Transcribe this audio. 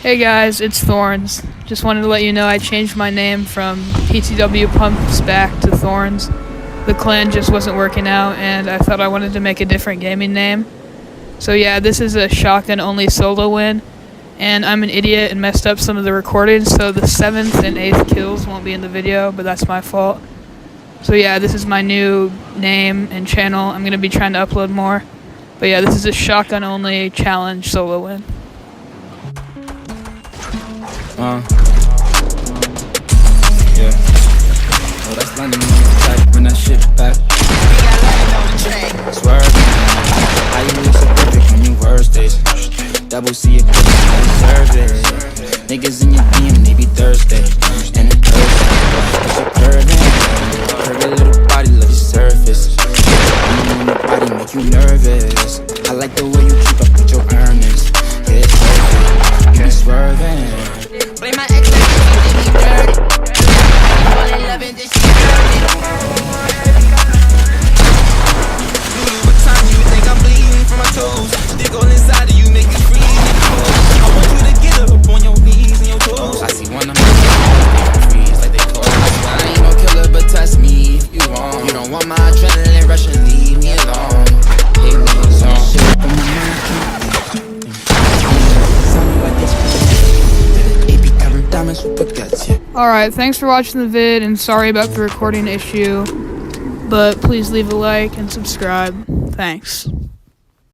Hey guys, it's Thorns. Just wanted to let you know I changed my name from PTW Pumps back to Thorns. The clan just wasn't working out and I thought I wanted to make a different gaming name. So yeah, this is a shotgun only solo win, and I'm an idiot and messed up some of the recordings, so the 7th and 8th kills won't be in the video, but that's my fault. So yeah, this is my new name and channel. I'm going to be trying to upload more. But yeah, this is a shotgun only challenge solo win. Yeah. Oh, that's London type when that shit back. Swerve. How you look so perfect on your worst days? Double C it, deserve it. Niggas in your DM, they be Thursday. And it hurts. Cause you're curving. Curvy little body, love your surface. When your body make you nervous. I like the way you keep up with your earnings. Yeah, it's perfect. You be swerving. Blame my ex, they be dirty. Fall in love and this shit dirty. What time you think I'm bleeding from my toes? Stick all inside of you, make me freeze. I want you to get up on your knees and your toes. I see one of my freeze like they call. I ain't no killer, but test me if you want. You don't want my adrenaline rush and leave me alone. Leave me alone. Shit up in my mind. Sound like this. Alright, thanks for watching the vid and sorry about the recording issue, but please leave a like and subscribe. Thanks.